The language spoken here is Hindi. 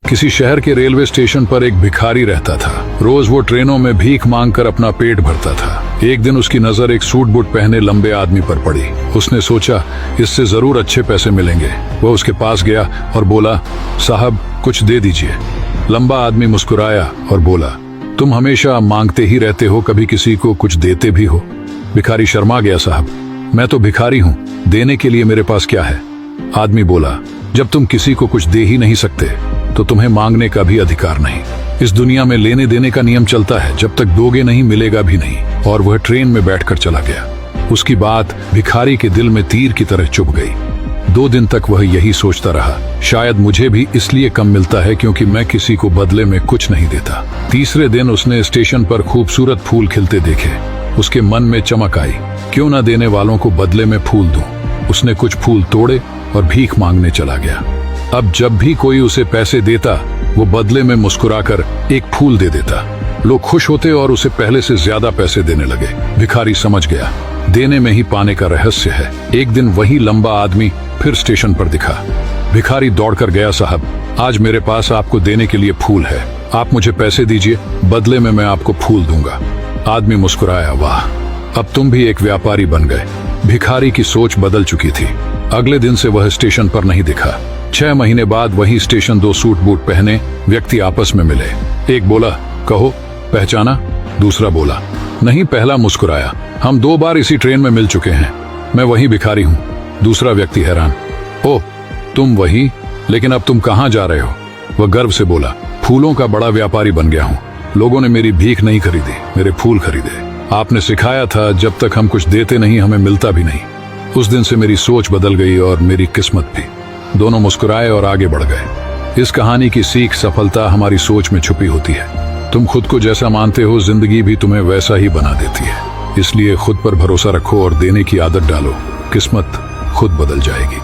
किसी शहर के रेलवे स्टेशन पर एक भिखारी रहता था। रोज वो ट्रेनों में भीख मांगकर अपना पेट भरता था। एक दिन उसकी नजर एक सूट बूट पहने लंबे आदमी पर पड़ी। उसने सोचा इससे जरूर अच्छे पैसे मिलेंगे। वह उसके पास गया और बोला, साहब कुछ दे दीजिए। लंबा आदमी मुस्कुराया और बोला, तुम हमेशा मांगते ही रहते हो, कभी किसी को कुछ देते भी हो? भिखारी शर्मा गया, साहब मैं तो भिखारी हूँ, देने के लिए मेरे पास क्या है? आदमी बोला, जब तुम किसी को कुछ दे ही नहीं सकते तो तुम्हें मांगने का भी अधिकार नहीं। इस दुनिया में लेने देने का नियम चलता है, जब तक दोगे नहीं मिलेगा भी नहीं। और वह ट्रेन में बैठकर चला गया। उसकी बात भिखारी के दिल में तीर की तरह चुभ गई। 2 दिन तक वह यही सोचता रहा, शायद मुझे भी इसलिए कम मिलता है क्योंकि मैं किसी को बदले में कुछ नहीं देता। तीसरे दिन उसने स्टेशन पर खूबसूरत फूल खिलते देखे। उसके मन में चमक आई, क्यों न देने वालों को बदले में फूल दूं। उसने कुछ फूल तोड़े और भीख मांगने चला गया। अब जब भी कोई उसे पैसे देता वो बदले में मुस्कुराकर एक फूल दे देता। लोग खुश होते और उसे पहले से ज्यादा पैसे देने लगे। भिखारी समझ गया, देने में ही पाने का रहस्य है। एक दिन वही लंबा आदमी फिर स्टेशन पर दिखा। भिखारी दौड़कर गया, साहब आज मेरे पास आपको देने के लिए फूल है, आप मुझे पैसे दीजिए, बदले में मैं आपको फूल दूंगा। आदमी मुस्कुराया, वाह अब तुम भी एक व्यापारी बन गए। भिखारी की सोच बदल चुकी थी। अगले दिन से वह स्टेशन पर नहीं दिखा। 6 महीने बाद वही स्टेशन 2 सूट बूट पहने व्यक्ति आपस में मिले। एक बोला, कहो पहचाना? दूसरा बोला, नहीं। पहला मुस्कुराया, हम 2 बार इसी ट्रेन में मिल चुके हैं, मैं वही भिखारी हूँ। दूसरा व्यक्ति हैरान, ओह तुम वही, लेकिन अब तुम कहाँ जा रहे हो? वह गर्व से बोला, फूलों का बड़ा व्यापारी बन गया हूँ। लोगों ने मेरी भीख नहीं खरीदी, मेरे फूल खरीदे। आपने सिखाया था जब तक हम कुछ देते नहीं हमें मिलता भी नहीं। उस दिन से मेरी सोच बदल गई और मेरी किस्मत भी। दोनों मुस्कुराए और आगे बढ़ गए। इस कहानी की सीख सफलता हमारी सोच में छुपी होती है। तुम खुद को जैसा मानते हो जिंदगी भी तुम्हें वैसा ही बना देती है। इसलिए खुद पर भरोसा रखो और देने की आदत डालो, किस्मत खुद बदल जाएगी।